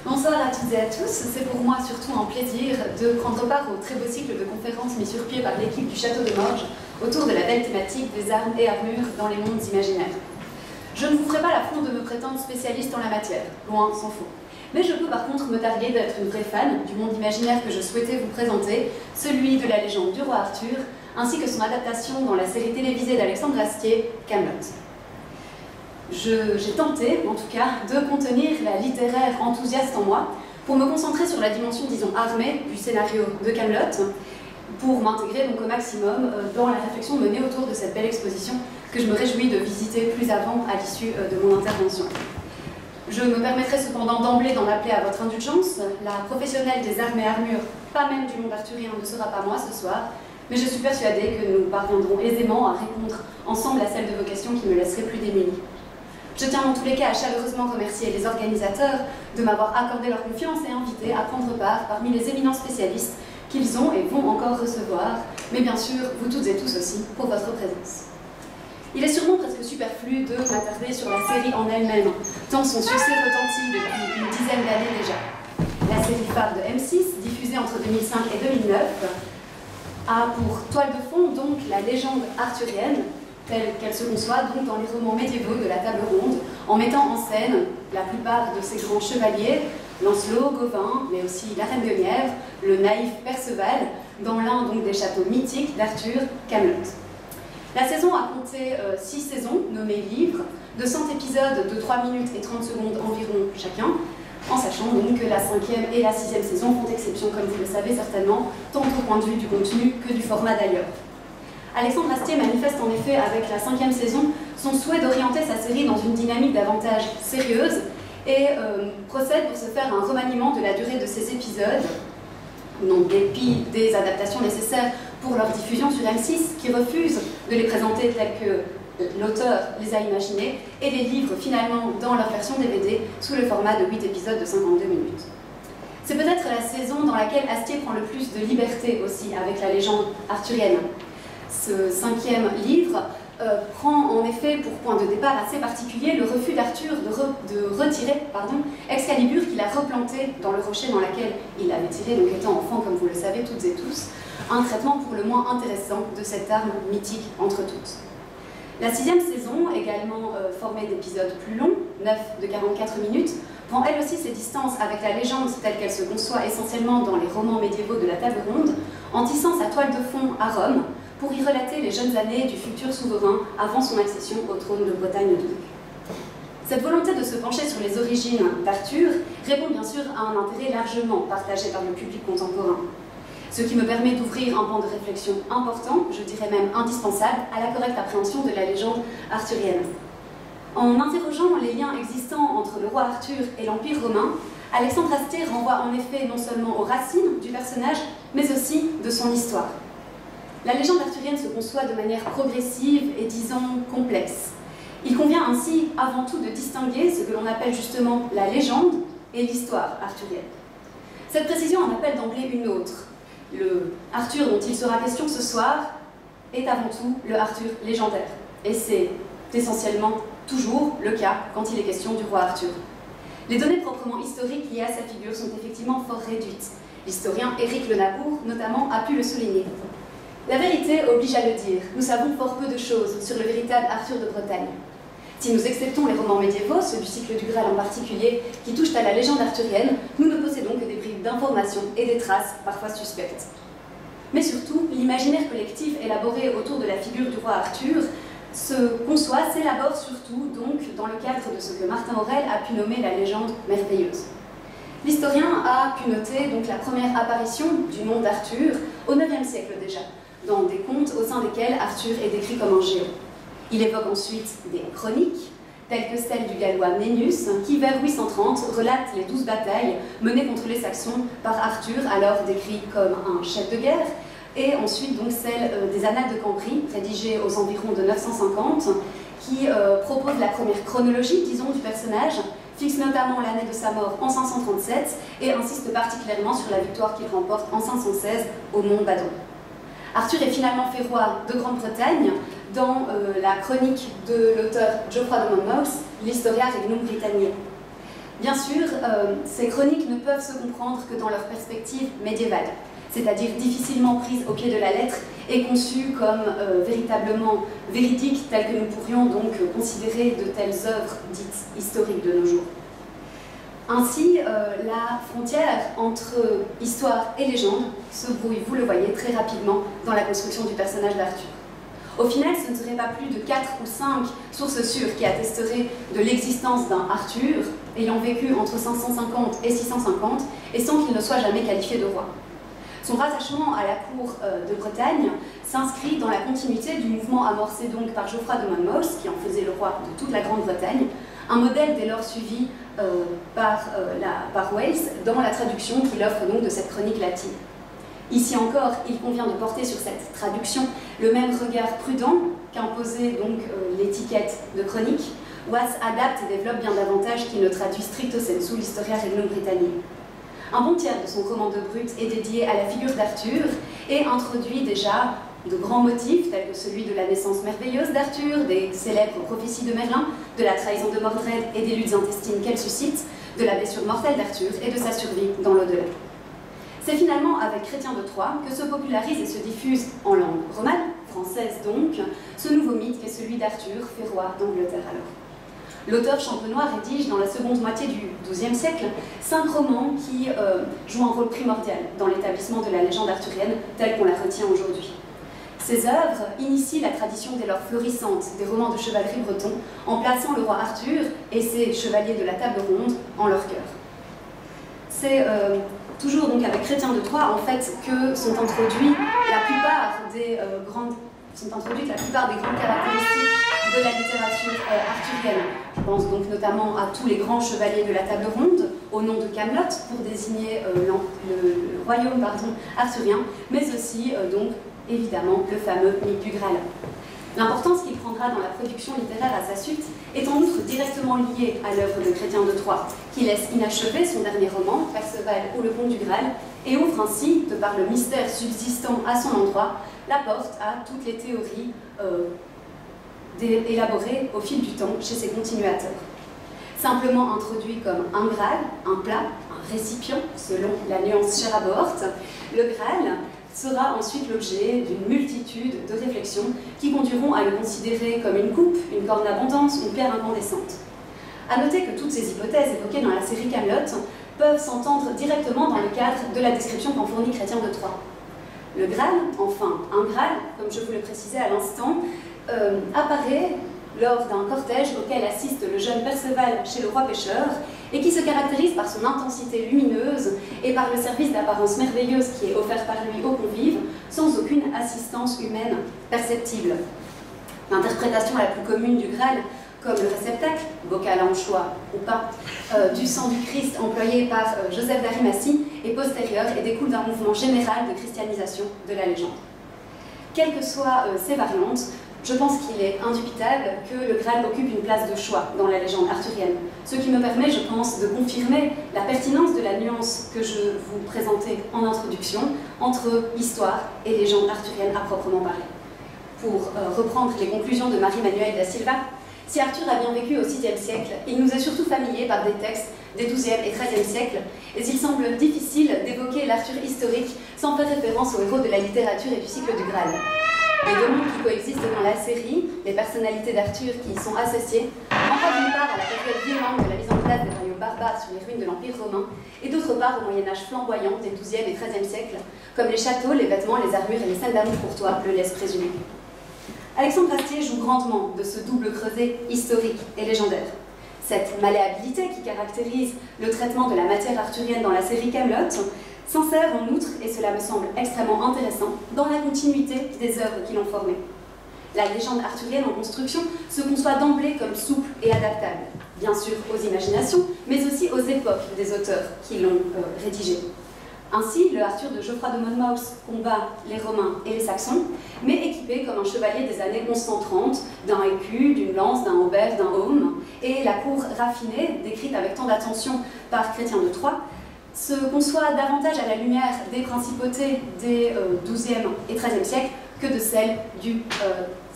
Bonsoir à toutes et à tous. C'est pour moi surtout un plaisir de prendre part au très beau cycle de conférences mis sur pied par l'équipe du Château de Morges autour de la belle thématique des armes et armures dans les mondes imaginaires. Je ne vous ferai pas l'affront de me prétendre spécialiste en la matière, loin s'en faut. Mais je peux par contre me targuer d'être une vraie fan du monde imaginaire que je souhaitais vous présenter, celui de la légende du roi Arthur, ainsi que son adaptation dans la série télévisée d'Alexandre Astier, Kaamelott. J'ai tenté, en tout cas, de contenir la littéraire enthousiaste en moi pour me concentrer sur la dimension, disons, armée du scénario de Kaamelott, pour m'intégrer donc au maximum dans la réflexion menée autour de cette belle exposition que je me réjouis de visiter plus avant à l'issue de mon intervention. Je me permettrai cependant d'emblée d'en appeler à votre indulgence. La professionnelle des armes et armures, pas même du monde arthurien, ne sera pas moi ce soir, mais je suis persuadée que nous parviendrons aisément à répondre ensemble à celle de vos questions qui me laisseraient plus démunie. Je tiens dans tous les cas à chaleureusement remercier les organisateurs de m'avoir accordé leur confiance et invité à prendre part parmi les éminents spécialistes qu'ils ont et vont encore recevoir, mais bien sûr, vous toutes et tous aussi, pour votre présence. Il est sûrement presque superflu de m'attarder sur la série en elle-même, tant son succès retentit depuis une dizaine d'années déjà. La série phare de M6, diffusée entre 2005 et 2009, a pour toile de fond donc la légende arthurienne, telle qu'elle se conçoit donc dans les romans médiévaux de la Table Ronde, en mettant en scène la plupart de ces grands chevaliers, Lancelot, Gauvin, mais aussi la Reine Guenièvre, le naïf Perceval, dans l'un donc des châteaux mythiques d'Arthur, Kaamelott. La saison a compté 6 saisons, nommées livres, de 100 épisodes de 3 minutes et 30 secondes environ chacun, en sachant donc que la 5e et la 6e saison font exception, comme vous le savez certainement, tant au point de vue du contenu que du format d'ailleurs. Alexandre Astier manifeste en effet avec la 5e saison son souhait d'orienter sa série dans une dynamique davantage sérieuse et procède pour se faire un remaniement de la durée de ses épisodes, non dépit des adaptations nécessaires pour leur diffusion sur M6, qui refuse de les présenter tels que l'auteur les a imaginés, et les livre finalement dans leur version DVD sous le format de 8 épisodes de 52 minutes. C'est peut-être la saison dans laquelle Astier prend le plus de liberté aussi avec la légende arthurienne. Ce 5e livre prend en effet pour point de départ assez particulier le refus d'Arthur de retirer Excalibur qu'il a replanté dans le rocher dans lequel il l'avait tiré, donc étant enfant, comme vous le savez toutes et tous, un traitement pour le moins intéressant de cette arme mythique entre toutes. La 6e saison, également formée d'épisodes plus longs, 9 de 44 minutes, prend elle aussi ses distances avec la légende telle qu'elle se conçoit essentiellement dans les romans médiévaux de la Table Ronde, en tissant sa toile de fond à Rome, pour y relater les jeunes années du futur souverain avant son accession au trône de Bretagne de Luc. Cette volonté de se pencher sur les origines d'Arthur répond bien sûr à un intérêt largement partagé par le public contemporain, ce qui me permet d'ouvrir un pan de réflexion important, je dirais même indispensable, à la correcte appréhension de la légende arthurienne. En interrogeant les liens existants entre le roi Arthur et l'Empire romain, Alexandre Astier renvoie en effet non seulement aux racines du personnage, mais aussi de son histoire. La légende arthurienne se conçoit de manière progressive et, disons, complexe. Il convient ainsi avant tout de distinguer ce que l'on appelle justement la légende et l'histoire arthurienne. Cette précision en appelle d'emblée une autre. Le Arthur dont il sera question ce soir est avant tout le Arthur légendaire. Et c'est essentiellement toujours le cas quand il est question du roi Arthur. Les données proprement historiques liées à sa figure sont effectivement fort réduites. L'historien Éric Le Nabour, notamment, a pu le souligner. La vérité oblige à le dire, nous savons fort peu de choses sur le véritable Arthur de Bretagne. Si nous acceptons les romans médiévaux, ceux du cycle du Graal en particulier, qui touchent à la légende arthurienne, nous ne possédons que des bribes d'informations et des traces, parfois suspectes. Mais surtout, l'imaginaire collectif élaboré autour de la figure du roi Arthur se conçoit, s'élabore surtout donc dans le cadre de ce que Martin Aurèle a pu nommer la légende merveilleuse. L'historien a pu noter donc la première apparition du nom d'Arthur au IXe siècle déjà, dans des contes au sein desquels Arthur est décrit comme un géant. Il évoque ensuite des chroniques, telles que celle du Gallois Nennius, qui vers 830 relate les 12 batailles menées contre les Saxons par Arthur, alors décrit comme un chef de guerre, et ensuite donc celle des Annales de Cambry, rédigées aux environs de 950, qui propose la première chronologie, disons, du personnage, fixe notamment l'année de sa mort en 537 et insiste particulièrement sur la victoire qu'il remporte en 516 au mont Badon. Arthur est finalement fait roi de Grande-Bretagne dans la chronique de l'auteur Geoffroy de Monmouth, l'Historia Regnum Britanniae. Bien sûr, ces chroniques ne peuvent se comprendre que dans leur perspective médiévale, c'est-à-dire difficilement prise au pied de la lettre et conçue comme véritablement véridique, telle que nous pourrions donc considérer de telles œuvres dites historiques de nos jours. Ainsi, la frontière entre histoire et légende se brouille, vous le voyez, très rapidement dans la construction du personnage d'Arthur. Au final, ce ne serait pas plus de 4 ou 5 sources sûres qui attesteraient de l'existence d'un Arthur ayant vécu entre 550 et 650 et sans qu'il ne soit jamais qualifié de roi. Son rattachement à la cour de Bretagne s'inscrit dans la continuité du mouvement amorcé donc par Geoffroy de Monmouth, qui en faisait le roi de toute la Grande-Bretagne, un modèle dès lors suivi par Wales dans la traduction qu'il offre donc de cette chronique latine. Ici encore, il convient de porter sur cette traduction le même regard prudent qu'imposait donc l'étiquette de chronique. Was adapte et développe bien davantage qu'il ne traduit stricto sensu l'Historia Regnum Britanniae. Un bon tiers de son roman de Brut est dédié à la figure d'Arthur et introduit déjà de grands motifs tels que celui de la naissance merveilleuse d'Arthur, des célèbres prophéties de Merlin, de la trahison de Mordred et des luttes intestines qu'elle suscite, de la blessure mortelle d'Arthur et de sa survie dans l'au-delà. C'est finalement avec Chrétien de Troyes que se popularise et se diffuse en langue romane, française donc, ce nouveau mythe qu'est celui d'Arthur, fait roi d'Angleterre alors. L'auteur champenois rédige dans la seconde moitié du XIIe siècle 5 romans qui jouent un rôle primordial dans l'établissement de la légende arthurienne telle qu'on la retient aujourd'hui. Ces œuvres initient la tradition dès lors florissante des romans de chevalerie breton en plaçant le roi Arthur et ses chevaliers de la table ronde en leur cœur. C'est toujours donc avec Chrétien de Troyes en fait que sont introduites la plupart des grandes caractéristiques de la littérature arthurienne. Je pense donc notamment à tous les grands chevaliers de la table ronde, au nom de Camelot, pour désigner le royaume arthurien, mais aussi donc évidemment le fameux mythe du Graal. L'importance qu'il prendra dans la production littéraire à sa suite est en outre directement liée à l'œuvre de Chrétien de Troyes, qui laisse inachevé son dernier roman, Perceval ou le Pont du Graal, et ouvre ainsi, de par le mystère subsistant à son endroit, la porte à toutes les théories élaborées au fil du temps chez ses continuateurs. Simplement introduit comme un Graal, un plat, un récipient, selon la nuance chère à Bohort, le Graal sera ensuite l'objet d'une multitude de réflexions qui conduiront à le considérer comme une coupe, une corne d'abondance, une pierre incandescente. A noter que toutes ces hypothèses évoquées dans la série Camelot peuvent s'entendre directement dans le cadre de la description qu'en fournit Chrétien de Troyes. Le Graal, enfin un Graal, comme je vous le précisais à l'instant, apparaît lors d'un cortège auquel assiste le jeune Perceval chez le roi pêcheur et qui se caractérise par son intensité lumineuse et par le service d'apparence merveilleuse qui est offert par lui aux convives sans aucune assistance humaine perceptible. L'interprétation la plus commune du Graal comme le réceptacle, bocal à anchois ou pas, du sang du Christ employé par Joseph d'Arimathie est postérieure et découle d'un mouvement général de christianisation de la légende. Quelles que soient ces variantes, je pense qu'il est indubitable que le Graal occupe une place de choix dans la légende arthurienne, ce qui me permet, je pense, de confirmer la pertinence de la nuance que je vous présentais en introduction entre histoire et légende arthurienne à proprement parler. Pour reprendre les conclusions de Marie-Manuelle da Silva, si Arthur a bien vécu au VIe siècle, il nous est surtout familier par des textes des XIIe et XIIIe siècles, et il semble difficile d'évoquer l'Arthur historique sans faire référence aux héros de la littérature et du cycle du Graal. Les deux mondes qui coexistent dans la série, les personnalités d'Arthur qui y sont associées, renvoient d'une part à la période violente de la mise en place des royaumes barbares sur les ruines de l'Empire romain, et d'autre part au Moyen-Âge flamboyant des XIIe et XIIIe siècles, comme les châteaux, les vêtements, les armures et les scènes d'amour courtois le laissent présumer. Alexandre Astier joue grandement de ce double creuset historique et légendaire. Cette malléabilité qui caractérise le traitement de la matière arthurienne dans la série Camelot s'insère en outre, et cela me semble extrêmement intéressant, dans la continuité des œuvres qui l'ont formée. La légende arthurienne en construction se conçoit d'emblée comme souple et adaptable, bien sûr aux imaginations, mais aussi aux époques des auteurs qui l'ont rédigée. Ainsi, le Arthur de Geoffroy de Monmouth combat les Romains et les Saxons, mais équipé comme un chevalier des années 1130, d'un écu, d'une lance, d'un hauberge, d'un aume, et la cour raffinée, décrite avec tant d'attention par Chrétien de Troyes, se conçoit davantage à la lumière des principautés des XIIe et XIIIe siècles que de celles du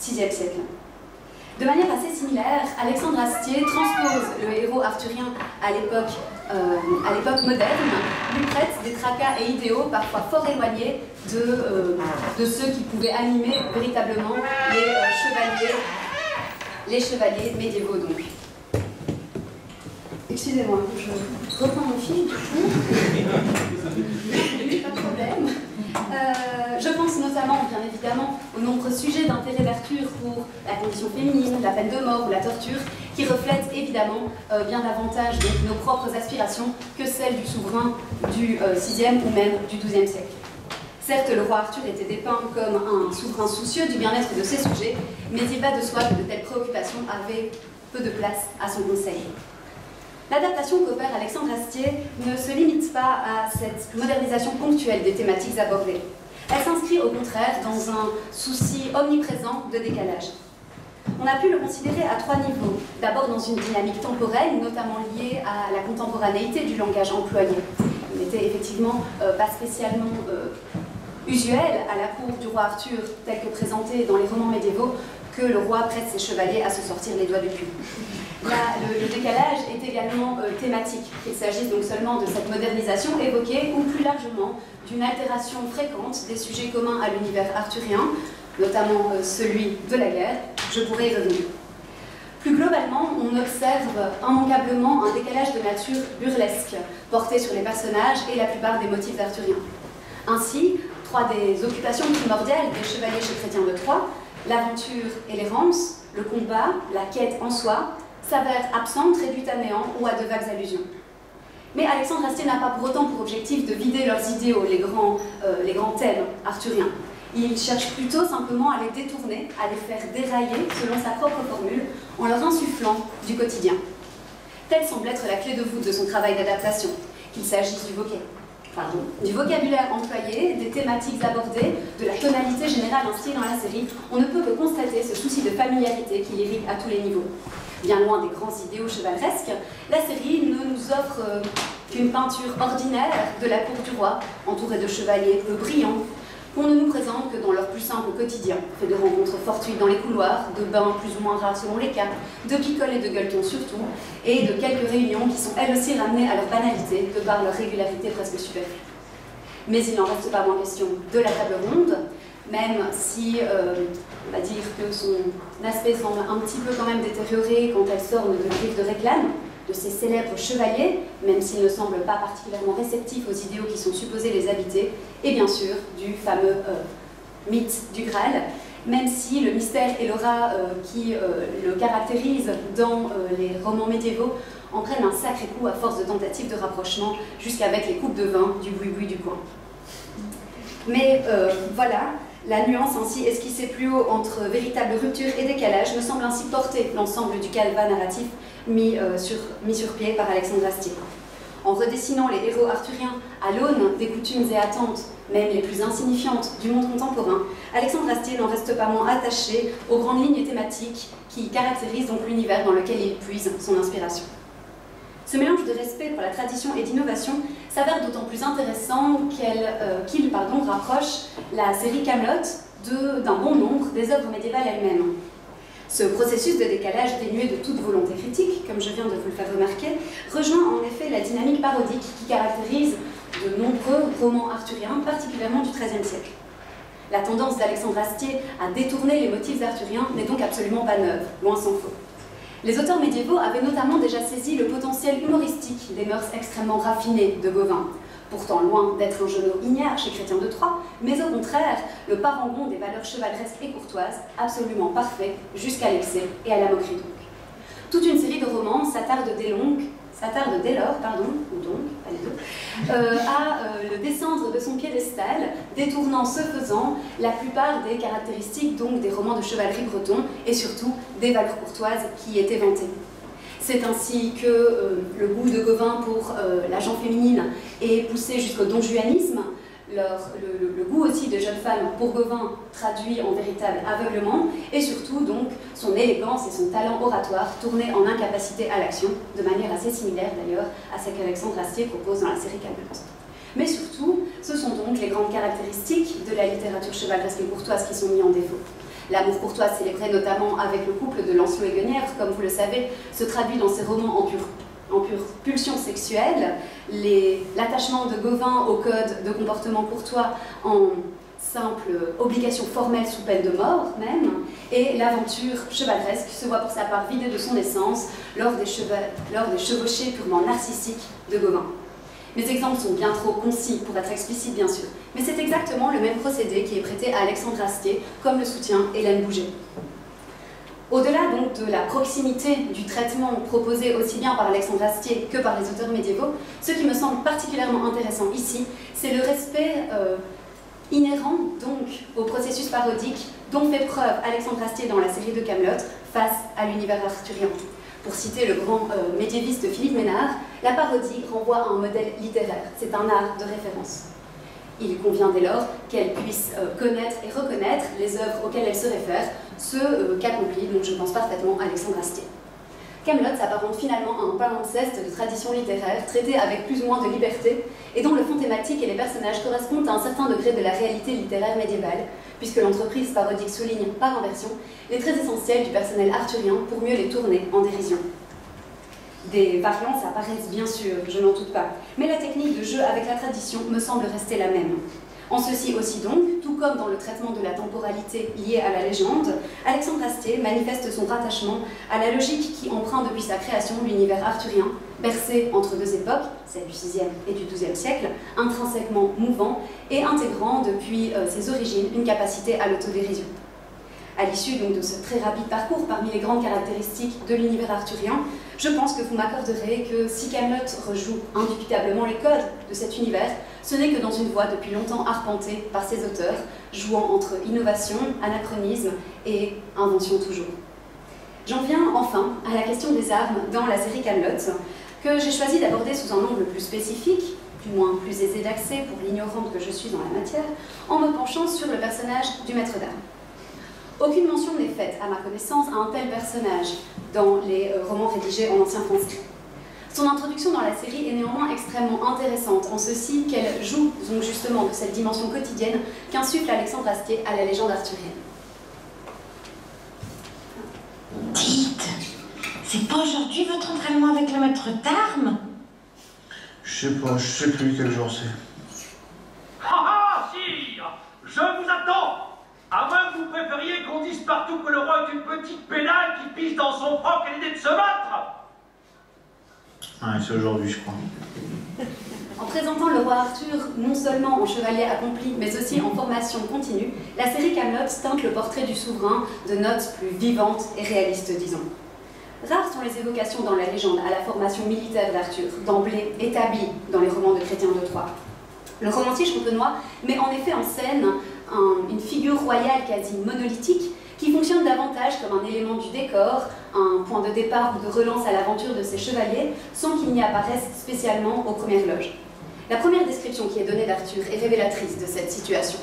VIe siècle. De manière assez similaire, Alexandre Astier transpose le héros arthurien à l'époque moderne, lui prête des tracas et idéaux parfois fort éloignés de ceux qui pouvaient animer véritablement les chevaliers médiévaux donc. Excusez-moi, je reprends mon fil du coup. Pas de problème. Je pense notamment, bien évidemment, aux nombreux sujets d'intérêt d'Arthur pour la condition féminine, la peine de mort ou la torture, qui reflètent évidemment bien davantage donc, nos propres aspirations que celles du souverain du VIe ou même du XIIe siècle. Certes, le roi Arthur était dépeint comme un souverain soucieux du bien-être de ses sujets, mais il va de soi que de telles préoccupations avaient peu de place à son conseil. L'adaptation qu'opère Alexandre Astier ne se limite pas à cette modernisation ponctuelle des thématiques abordées. Elle s'inscrit au contraire dans un souci omniprésent de décalage. On a pu le considérer à trois niveaux. D'abord dans une dynamique temporelle, notamment liée à la contemporanéité du langage employé. Il n'était effectivement pas spécialement usuel à la cour du roi Arthur, tel que présenté dans les romans médiévaux, que le roi prête ses chevaliers à se sortir les doigts du cul. Là, le décalage est également thématique, qu'il s'agisse donc seulement de cette modernisation évoquée ou plus largement d'une altération fréquente des sujets communs à l'univers arthurien, notamment celui de la guerre. Je pourrais y revenir. Plus globalement, on observe immanquablement un décalage de nature burlesque porté sur les personnages et la plupart des motifs arthuriens. Ainsi, trois des occupations primordiales des chevaliers chez Chrétien de Troyes, l'aventure et l'errance, le combat, la quête en soi, s'avèrent absentes, réduites à néant ou à de vagues allusions. Mais Alexandre Astier n'a pas pour autant pour objectif de vider leurs idéaux, les grands thèmes arthuriens. Il cherche plutôt simplement à les détourner, à les faire dérailler selon sa propre formule, en leur insufflant du quotidien. Telle semble être la clé de voûte de son travail d'adaptation, qu'il s'agisse du vocabulaire employé, des thématiques abordées, de la tonalité générale inscrite dans la série. On ne peut que constater ce souci de familiarité qui l'irrigue à tous les niveaux. Bien loin des grands idéaux chevaleresques, la série ne nous offre qu'une peinture ordinaire de la cour du roi, entourée de chevaliers peu brillants, qu'on ne nous présente que dans leur plus simple quotidien, fait de rencontres fortuites dans les couloirs, de bains plus ou moins rares selon les cas, de picoles et de gueuletons surtout, et de quelques réunions qui sont elles aussi ramenées à leur banalité, de par leur régularité presque superflue. Mais il n'en reste pas moins question de la table ronde, même si on va dire que son aspect semble un petit peu quand même détérioré quand elle sort de griffes de réclame, de ces célèbres chevaliers, même s'ils ne semblent pas particulièrement réceptifs aux idéaux qui sont supposés les habiter, et bien sûr du fameux mythe du Graal, même si le mystère et l'aura qui le caractérisent dans les romans médiévaux en prennent un sacré coup à force de tentatives de rapprochement, jusqu'avec les coupes de vin du boui-boui du coin. Mais voilà, la nuance ainsi esquissée plus haut entre véritable rupture et décalage me semble ainsi porter l'ensemble du calva narratif mis sur pied par Alexandre Astier. En redessinant les héros arthuriens à l'aune des coutumes et attentes, même les plus insignifiantes du monde contemporain, Alexandre Astier n'en reste pas moins attaché aux grandes lignes thématiques qui caractérisent donc l'univers dans lequel il puise son inspiration. Ce mélange de respect pour la tradition et d'innovation s'avère d'autant plus intéressant qu'il rapproche la série Kaamelott d'un bon nombre des œuvres médiévales elles-mêmes. Ce processus de décalage dénué de toute volonté critique, comme je viens de vous le faire remarquer, rejoint en effet la dynamique parodique qui caractérise de nombreux romans arthuriens, particulièrement du XIIIe siècle. La tendance d'Alexandre Astier à détourner les motifs arthuriens n'est donc absolument pas neuve, loin s'en faut. Les auteurs médiévaux avaient notamment déjà saisi le potentiel humoristique des mœurs extrêmement raffinées de Gauvin, pourtant loin d'être un genou ignare chez Chrétien de Troyes, mais au contraire, le parangon des valeurs chevaleresques et courtoises, absolument parfait, jusqu'à l'excès et à la moquerie donc. Toute une série de romans s'attarde dès lors, à le descendre de son piédestal, détournant ce faisant la plupart des caractéristiques donc des romans de chevalerie breton et surtout des valeurs courtoises qui étaient vantées. C'est ainsi que le goût de Gauvin pour la gent féminine est poussé jusqu'au donjuanisme, le goût aussi des jeunes femmes pour Gauvin traduit en véritable aveuglement, et surtout donc son élégance et son talent oratoire tournés en incapacité à l'action, de manière assez similaire d'ailleurs à ce qu'Alexandre Astier propose dans la série Kaamelott. Mais surtout, ce sont donc les grandes caractéristiques de la littérature chevaleresque et courtoise qui sont mises en défaut. L'amour courtois célébré notamment avec le couple de Lancelot et Guenièvre, comme vous le savez, se traduit dans ses romans en pure pulsion sexuelle, l'attachement de Gauvin au code de comportement courtois en simple obligation formelle sous peine de mort même, et l'aventure chevaleresque se voit pour sa part vidée de son essence lors des chevauchées purement narcissiques de Gauvin. Mes exemples sont bien trop concis pour être explicites bien sûr, mais c'est exactement le même procédé qui est prêté à Alexandre Astier, comme le soutient Hélène Bouget. Au-delà donc de la proximité du traitement proposé aussi bien par Alexandre Astier que par les auteurs médiévaux, ce qui me semble particulièrement intéressant ici, c'est le respect inhérent donc au processus parodique dont fait preuve Alexandre Astier dans la série de Camelot face à l'univers arthurien. Pour citer le grand médiéviste Philippe Ménard, la parodie renvoie à un modèle littéraire, c'est un art de référence. Il convient dès lors qu'elle puisse connaître et reconnaître les œuvres auxquelles elle se réfère, ce qu'accomplit, donc je pense parfaitement, Alexandre Astier. Camelot s'apparente finalement à un palimpseste de tradition littéraire traité avec plus ou moins de liberté et dont le fond thématique et les personnages correspondent à un certain degré de la réalité littéraire médiévale, puisque l'entreprise parodique souligne, par inversion, les traits essentiels du personnel arthurien pour mieux les tourner en dérision. Des variances apparaissent bien sûr, je n'en doute pas, mais la technique de jeu avec la tradition me semble rester la même. En ceci aussi donc, tout comme dans le traitement de la temporalité liée à la légende, Alexandre Astier manifeste son rattachement à la logique qui emprunte depuis sa création l'univers arthurien, bercé entre deux époques, celle du VIe et du XIIe siècle, intrinsèquement mouvant et intégrant depuis ses origines une capacité à l'autodérision. À l'issue donc de ce très rapide parcours parmi les grandes caractéristiques de l'univers arthurien, je pense que vous m'accorderez que si Camelot rejoue indubitablement les codes de cet univers, ce n'est que dans une voie depuis longtemps arpentée par ses auteurs, jouant entre innovation, anachronisme et invention toujours. J'en viens enfin à la question des armes dans la série Camelot, que j'ai choisi d'aborder sous un angle plus spécifique, du moins plus aisé d'accès pour l'ignorante que je suis dans la matière, en me penchant sur le personnage du maître d'armes. Aucune mention n'est faite, à ma connaissance, à un tel personnage dans les romans rédigés en ancien français. Son introduction dans la série est néanmoins extrêmement intéressante, en ceci qu'elle joue donc justement de cette dimension quotidienne qu'insuffle Alexandre Astier à la légende arthurienne. Dites, c'est pas aujourd'hui votre entraînement avec le maître d'armes? Je sais pas, je sais plus quel jour c'est. Ah ah, sire! Je vous attends! À moins que vous préfériez qu'on dise partout que le roi est une petite pénale qui pisse dans son froc à l'idée de se battre! Ouais, c'est aujourd'hui, je crois. En présentant le roi Arthur non seulement en chevalier accompli, mais aussi en formation continue, la série Camelot teinte le portrait du souverain de notes plus vivantes et réalistes, disons. Rares sont les évocations dans la légende à la formation militaire d'Arthur, d'emblée établie dans les romans de Chrétien de Troyes. Le romancier champenois met en effet en scène une figure royale quasi monolithique qui fonctionne davantage comme un élément du décor, un point de départ ou de relance à l'aventure de ses chevaliers, sans qu'il n'y apparaisse spécialement aux premières loges. La première description qui est donnée d'Arthur est révélatrice de cette situation.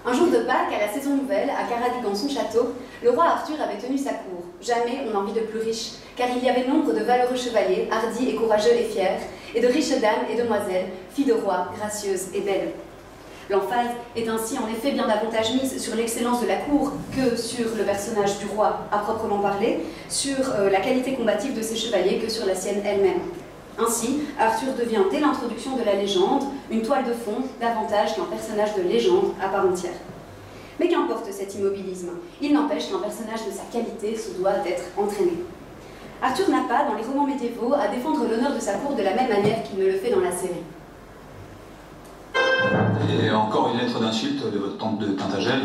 Un jour de Pâques, à la saison nouvelle, à Caradig dans son château, le roi Arthur avait tenu sa cour. Jamais on n'en vit de plus riche, car il y avait nombre de valeureux chevaliers, hardis et courageux et fiers, et de riches dames et demoiselles, filles de rois, gracieuses et belles. L'emphase est ainsi en effet bien davantage mise sur l'excellence de la cour que sur le personnage du roi à proprement parler, sur la qualité combative de ses chevaliers que sur la sienne elle-même. Ainsi, Arthur devient dès l'introduction de la légende une toile de fond davantage qu'un personnage de légende à part entière. Mais qu'importe cet immobilisme, il n'empêche qu'un personnage de sa qualité se doit d'être entraîné. Arthur n'a pas, dans les romans médiévaux, à défendre l'honneur de sa cour de la même manière qu'il ne le fait dans la série. Et encore une lettre d'insulte de votre tante de Tintagel.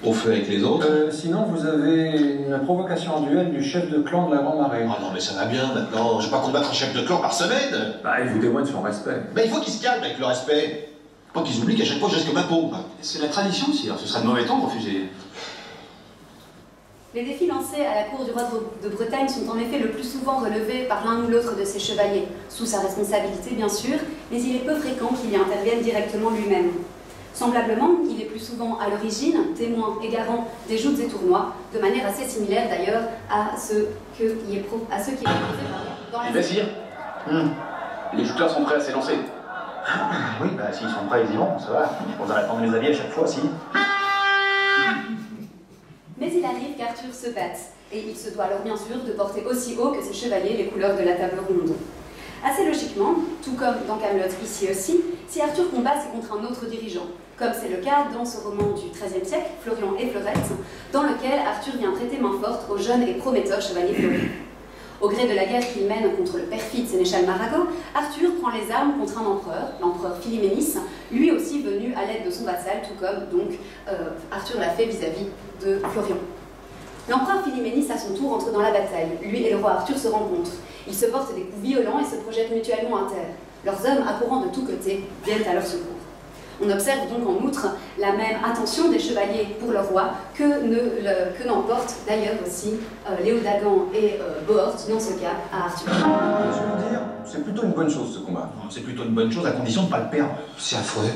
Au feu avec les autres. Sinon, vous avez une provocation en duel du chef de clan de la Grand Marée. Ah non, mais ça va bien maintenant. Je vais pas combattre un chef de clan par semaine. Bah, il vous témoigne son respect. Mais il faut qu'ils se calment avec le respect. Pas qu'ils oublient qu'à chaque fois je risque ma peau. C'est la tradition, sire. Ce serait de mauvais ton de refuser. Les défis lancés à la cour du roi de Bretagne sont en effet le plus souvent relevés par l'un ou l'autre de ses chevaliers, sous sa responsabilité bien sûr, mais il est peu fréquent qu'il y intervienne directement lui-même. Semblablement, il est plus souvent à l'origine, témoin et garant des joutes et tournois, de manière assez similaire d'ailleurs à ceux qui est proposé dans la sire, les jouteurs sont prêts à s'élancer. Oui, bah s'ils sont prêts, ils y vont, ça va. On va attendre les avis à chaque fois, si. Mais il arrive qu'Arthur se batte, et il se doit alors bien sûr de porter aussi haut que ses chevaliers les couleurs de la table ronde. Assez logiquement, tout comme dans Camelot ici aussi, si Arthur combat, c'est contre un autre dirigeant, comme c'est le cas dans ce roman du XIIIe siècle, Florian et Fleurette, dans lequel Arthur vient prêter main forte au jeune et prometteur chevalier Florian. Au gré de la guerre qu'il mène contre le perfide sénéchal Maragot, Arthur prend les armes contre un empereur, l'empereur Philyménis, lui aussi venu à l'aide de son vassal, tout comme donc Arthur l'a fait vis-à-vis de Florian. L'empereur Philyménis à son tour entre dans la bataille. Lui et le roi Arthur se rencontrent. Ils se portent des coups violents et se projettent mutuellement à terre. Leurs hommes, accourant de tous côtés, viennent à leur secours. On observe donc en outre la même attention des chevaliers pour le roi que n'emportent d'ailleurs aussi Léodagan et Bohort, dans ce cas, à Arthur. Je vais vous dire, c'est plutôt une bonne chose ce combat. C'est plutôt une bonne chose à condition de ne pas le perdre. C'est affreux.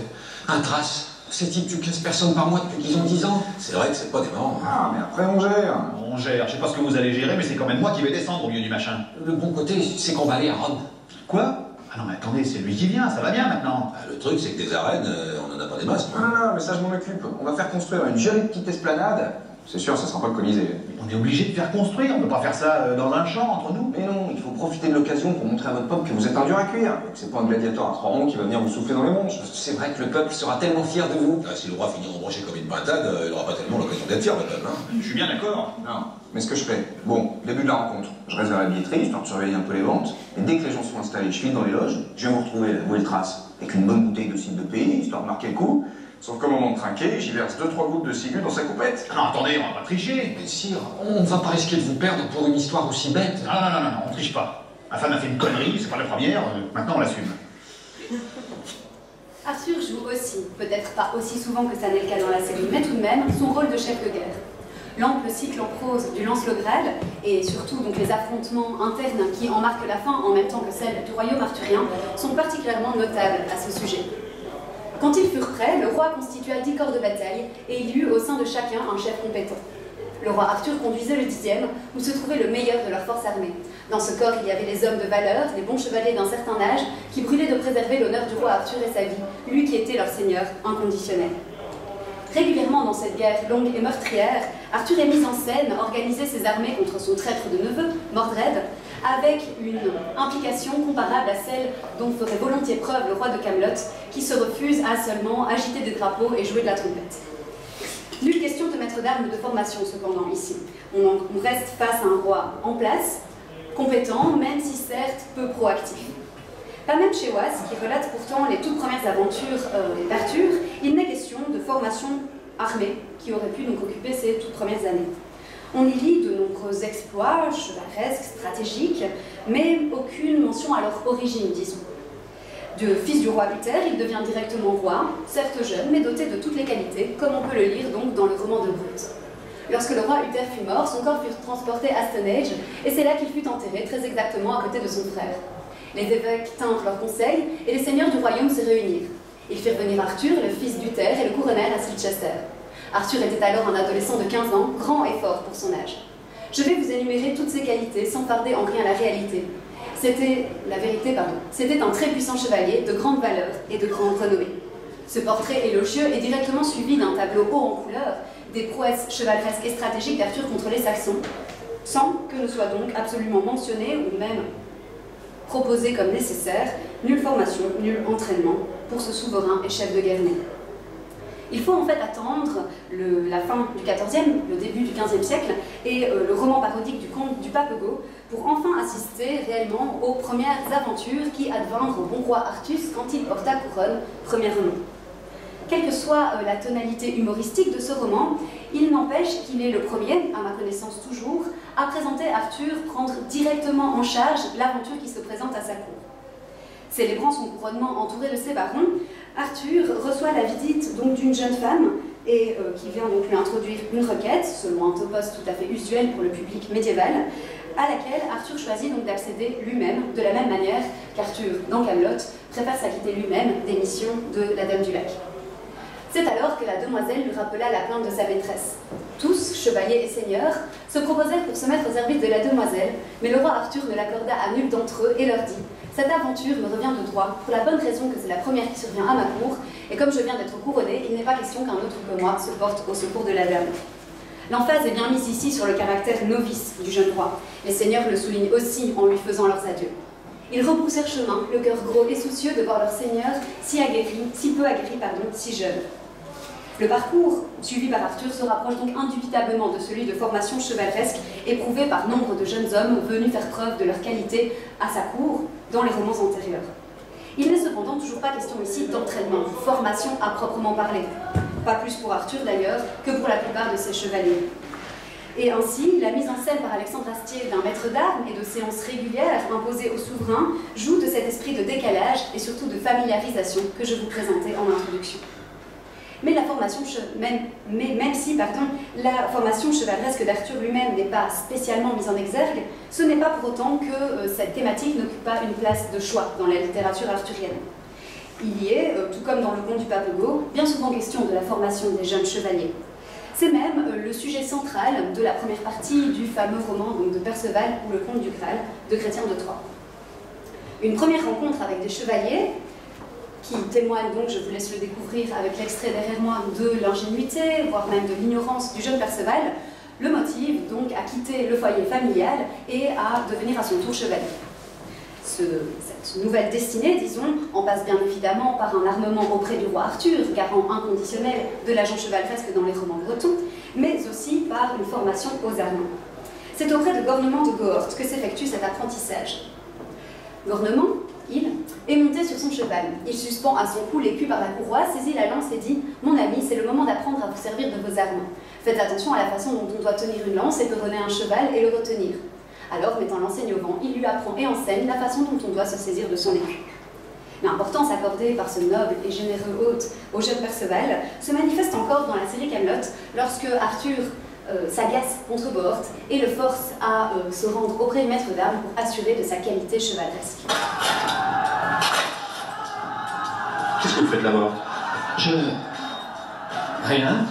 Un trace. Ces types tuent 15 personnes par mois depuis qu'ils ont 10 ans. C'est vrai que c'est pas dément. Ah, mais après on gère. On gère, je sais pas ce que vous allez gérer, mais c'est quand même moi qui vais descendre au milieu du machin. Le bon côté, c'est qu'on va aller à Rome. Quoi? Ah non mais attendez, c'est lui qui vient, ça va bien maintenant. Le truc, c'est que des arènes, on en a pas des masses. Ah non, mais ça je m'en occupe. On va faire construire une jolie petite esplanade. C'est sûr, ça sera pas le Colisée. On est obligé de faire construire, on peut pas faire ça dans un champ entre nous. Mais non, il faut profiter de l'occasion pour montrer à votre peuple que vous êtes un dur à cuire. Et que c'est pas un gladiateur à 3 ronds qui va venir vous souffler dans les manches. C'est vrai que le peuple sera tellement fier de vous. Si le roi finit embroché comme une pintade, il aura pas tellement l'occasion d'être fier, le peuple. Hein. Je suis bien d'accord. Non, mais ce que je fais, bon, début de la rencontre, je reste à la billetterie, histoire de surveiller un peu les ventes, et dès que les gens sont installés, je file dans les loges, je viens vous retrouver, où est le trace, avec une bonne bouteille de cidre de pays, histoire de marquer le coup, sauf qu'au moment de trinquer, j'y verse 2-3 gouttes de ciguë dans sa coupette. Non, attendez, on va pas tricher. Mais sire, on ne va pas risquer de vous perdre pour une histoire aussi bête. Non, on triche pas. Ma femme a fait une connerie, c'est pas la première, maintenant on l'assume. Arthur joue aussi, peut-être pas aussi souvent que ça n'est le cas dans la série, mais tout de même, son rôle de chef de guerre. L'ample cycle en prose du Lance-le-Graal, et surtout donc les affrontements internes qui en marquent la fin en même temps que celle du royaume arthurien, sont particulièrement notables à ce sujet. Quand ils furent prêts, le roi constitua 10 corps de bataille, et il y eut au sein de chacun un chef compétent. Le roi Arthur conduisait le 10e, où se trouvait le meilleur de leur force armée. Dans ce corps, il y avait les hommes de valeur, les bons chevaliers d'un certain âge, qui brûlaient de préserver l'honneur du roi Arthur et sa vie, lui qui était leur seigneur inconditionnel. Régulièrement dans cette guerre longue et meurtrière, Arthur est mis en scène, organisait ses armées contre son traître de neveu, Mordred, avec une implication comparable à celle dont ferait volontiers preuve le roi de Camelot, qui se refuse à seulement agiter des drapeaux et jouer de la trompette. Nulle question de maître d'armes de formation cependant ici. On reste face à un roi en place, compétent, même si certes peu proactif. Pas même chez Oise, qui relate pourtant les toutes premières aventures d'Arthur, il n'est question de formation armée qui aurait pu donc occuper ces toutes premières années. On y lit de nombreux exploits chevaleresques, stratégiques, mais aucune mention à leur origine, disons. De fils du roi Uther, il devient directement roi, certes jeune, mais doté de toutes les qualités, comme on peut le lire donc dans le roman de Brut. Lorsque le roi Uther fut mort, son corps fut transporté à Stonehenge, et c'est là qu'il fut enterré, très exactement à côté de son frère. Les évêques tinrent leurs conseils, et les seigneurs du royaume se réunirent. Ils firent venir Arthur, le fils d'Uther, et le couronnèrent à Chichester. Arthur était alors un adolescent de 15 ans, grand et fort pour son âge. Je vais vous énumérer toutes ses qualités, sans farder en rien la réalité. C'était un très puissant chevalier, de grande valeur et de grande renommée. Ce portrait élogieux est directement suivi d'un tableau haut en couleur, des prouesses chevaleresques et stratégiques d'Arthur contre les Saxons, sans que ne soit donc absolument mentionné ou même proposé comme nécessaire nulle formation, nul entraînement pour ce souverain et chef de guerre né. Il faut en fait attendre la fin du XIVe, le début du XVe siècle, et le roman parodique du conte du Pape Hugo, pour enfin assister réellement aux premières aventures qui advinrent au bon roi Artus quand il porta couronne, premièrement. Quelle que soit la tonalité humoristique de ce roman, il n'empêche qu'il est le premier, à ma connaissance toujours, à présenter Arthur prendre directement en charge l'aventure qui se présente à sa cour. Célébrant son couronnement entouré de ses barons, Arthur reçoit la visite donc d'une jeune femme et qui vient donc lui introduire une requête, selon un topos tout à fait usuel pour le public médiéval, à laquelle Arthur choisit donc d'accéder lui-même, de la même manière qu'Arthur, dans Camelot, préfère s'acquitter lui-même des missions de la Dame du Lac. C'est alors que la demoiselle lui rappela la plainte de sa maîtresse. Tous, chevaliers et seigneurs, se proposèrent pour se mettre au service de la demoiselle, mais le roi Arthur ne l'accorda à nul d'entre eux et leur dit « Cette aventure me revient de droit, pour la bonne raison que c'est la première qui survient à ma cour, et comme je viens d'être couronné, il n'est pas question qu'un autre que moi se porte au secours de la dame. » L'emphase est bien mise ici sur le caractère novice du jeune roi. Les seigneurs le soulignent aussi en lui faisant leurs adieux. Ils rebroussèrent chemin, le cœur gros et soucieux de voir leur seigneur si peu aguerri, si jeune. Le parcours suivi par Arthur se rapproche donc indubitablement de celui de formation chevaleresque éprouvé par nombre de jeunes hommes venus faire preuve de leur qualité à sa cour dans les romans antérieurs. Il n'est cependant toujours pas question ici d'entraînement, de formation à proprement parler. Pas plus pour Arthur d'ailleurs que pour la plupart de ses chevaliers. Et ainsi, la mise en scène par Alexandre Astier d'un maître d'armes et de séances régulières imposées au souverain joue de cet esprit de décalage et surtout de familiarisation que je vous présentais en introduction. Mais la formation, même si la formation chevaleresque d'Arthur lui-même n'est pas spécialement mise en exergue, ce n'est pas pour autant que cette thématique n'occupe pas une place de choix dans la littérature arthurienne. Il y est, tout comme dans le conte du Pape Hugo, bien souvent question de la formation des jeunes chevaliers. C'est même le sujet central de la première partie du fameux roman donc, de Perceval ou le conte du Graal de Chrétien de Troyes. Une première rencontre avec des chevaliers qui témoigne donc, je vous laisse le découvrir avec l'extrait derrière moi, de l'ingénuité, voire même de l'ignorance du jeune Perceval, le motive donc à quitter le foyer familial et à devenir à son tour chevalier. Cette nouvelle destinée, disons, en passe bien évidemment par un armement auprès du roi Arthur, garant inconditionnel de l'agent chevaleresque dans les romans bretons, mais aussi par une formation aux armements. C'est auprès de Gornement de Gohort que s'effectue cet apprentissage. Gornement, il est monté sur son cheval. Il suspend à son cou l'écu par la courroie, saisit la lance et dit « Mon ami, c'est le moment d'apprendre à vous servir de vos armes. Faites attention à la façon dont on doit tenir une lance, éperonner un cheval et le retenir. » Alors, mettant l'enseigne au vent, il lui apprend et enseigne la façon dont on doit se saisir de son écu. L'importance accordée par ce noble et généreux hôte au jeune Perceval se manifeste encore dans la série Camelot, lorsque Arthur s'agace contre Bohort et le force à se rendre auprès du maître d'armes pour assurer de sa qualité chevaleresque. Qu'est-ce que vous faites là-bas? Rien.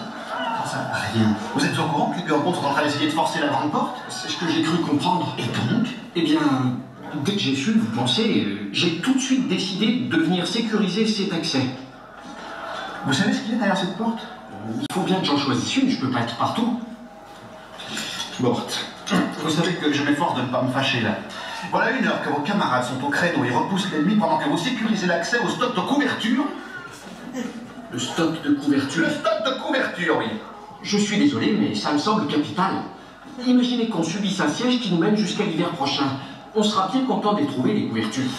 Rien. Vous êtes au courant que Gorgon est en train d'essayer de forcer la grande porte? C'est ce que j'ai cru comprendre. Et donc? Eh bien, dès que j'ai su, vous pensez, j'ai tout de suite décidé de venir sécuriser cet accès. Vous savez ce qu'il y a derrière cette porte? Il faut bien que j'en choisisse une, je peux pas être partout. Bort, vous savez que je m'efforce de ne pas me fâcher là. Voilà 1 heure que vos camarades sont au créneau et repoussent l'ennemi pendant que vous sécurisez l'accès au stock de couverture. Le stock de couverture? Le stock de couverture, oui. Je suis désolé, mais ça me semble capital. Imaginez qu'on subisse un siège qui nous mène jusqu'à l'hiver prochain. On sera bien content d'y trouver les couvertures.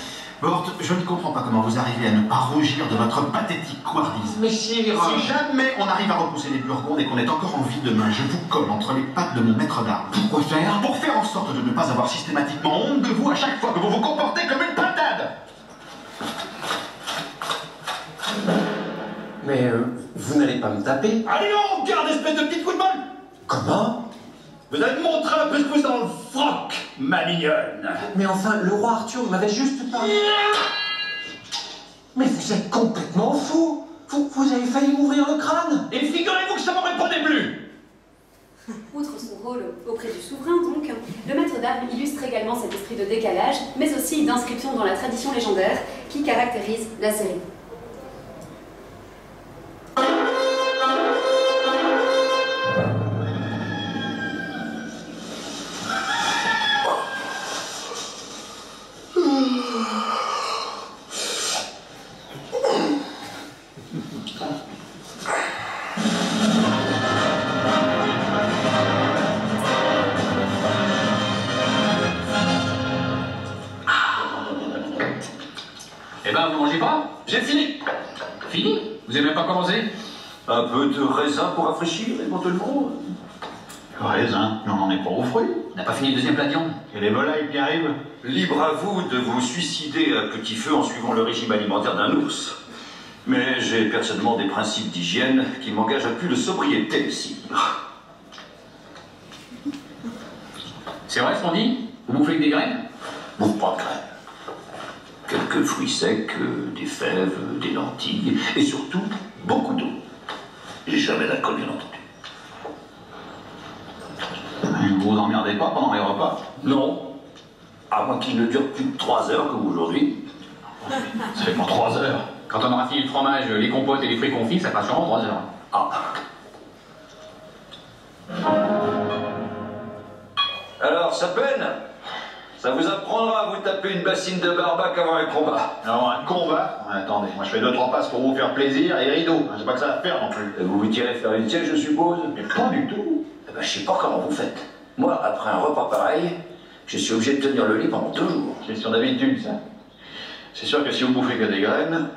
Bort, je ne comprends pas comment vous arrivez à ne pas rougir de votre pathétique couardise. Mais si jamais on arrive à repousser les Burgondes et qu'on est encore en vie demain, je vous colle entre les pattes de mon maître d'armes. Pourquoi faire? Pour faire en sorte de ne pas avoir systématiquement honte de vous à chaque fois que vous vous comportez comme une pintade. Mais vous n'allez pas me taper? Allez on garde espèce de petite coup de balle. Comment? Vous allez me montrer un peu ce que vous dans le froc, ma mignonne. Mais enfin, le roi Arthur m'avait juste pas... Mais vous êtes complètement fou! Vous avez failli m'ouvrir le crâne! Et figurez-vous que ça m'aurait pas déplu. Outre son rôle auprès du souverain, donc, le maître d'armes illustre également cet esprit de décalage, mais aussi d'inscription dans la tradition légendaire qui caractérise la série. Eh ben, vous mangez pas? J'ai fini. Fini? Vous avez même pas commencé? Un peu de raisin pour rafraîchir, éventuellement. Raisin, mais on n'en est pas aux fruits. On n'a pas fini le 2e plat de viande. Et les volailles qui arrivent? Libre à vous de vous suicider à petit feu en suivant le régime alimentaire d'un ours. Mais j'ai personnellement des principes d'hygiène qui m'engagent à plus de sobriété, sire. C'est vrai ce qu'on dit? Vous bouffez que des graines? Bouffe pas de graines. Quelques fruits secs, des fèves, des lentilles, et surtout, beaucoup d'eau. Et jamais d'alcool, bien entendu. Vous vous emmerdez pas pendant les repas? Non. À moins qu'il ne dure plus de 3 heures comme aujourd'hui. Ça fait pour 3 heures. Quand on aura fini le fromage, les compotes et les fruits confits, ça passe sûrement 3 heures. Ah. Alors, ça peine? Ça vous apprendra à vous taper une bassine de barbac avant un combat. Alors, un combat? Attendez, moi je fais 2-3 passes pour vous faire plaisir et rideau. C'est pas que ça va faire non plus. Vous vous tirez faire une siège, je suppose? Mais pas du tout. Eh ben, je sais pas comment vous faites. Moi, après un repas pareil, je suis obligé de tenir le lit pendant 2 jours. C'est sur d'habitude, ça. C'est sûr que si vous bouffez que des graines...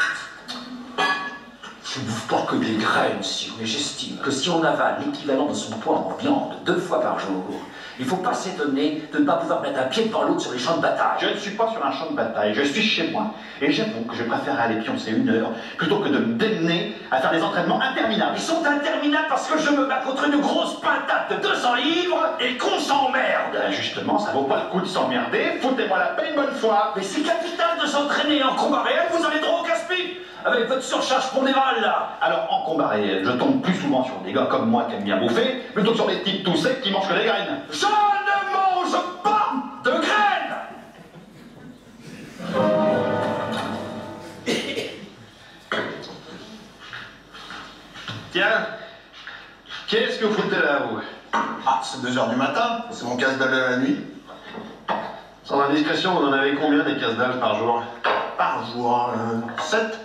Je ne bouffe pas que des graines, si, mais j'estime que si on avale l'équivalent de son poids en viande 2 fois par jour, il ne faut pas s'étonner de ne pas pouvoir mettre un pied devant l'autre sur les champs de bataille. Je ne suis pas sur un champ de bataille, je suis chez moi. Et j'avoue que je préfère aller pioncer 1 heure plutôt que de me démener à faire des entraînements interminables. Ils sont interminables parce que je me bats contre une grosse patate de 200 livres et qu'on s'emmerde. Ben justement, ça vaut pas le coup de s'emmerder, foutez-moi la paix une bonne fois. Mais c'est capital de s'entraîner en combat réel, vous avez droit au casse-pipe avec votre surcharge pondérale là. Alors en combat réel, je tombe plus souvent sur des gars comme moi qui aiment bien bouffer, plutôt que sur des types tout secs qui mangent que des graines. Je ne mange pas de graines. Tiens, qu'est-ce que vous foutez là, vous? Ah, c'est 2 h du matin, c'est mon casse-dalle de la nuit. Sans indiscrétion, vous en avez combien des casse-dalles par jour? Par jour, 7.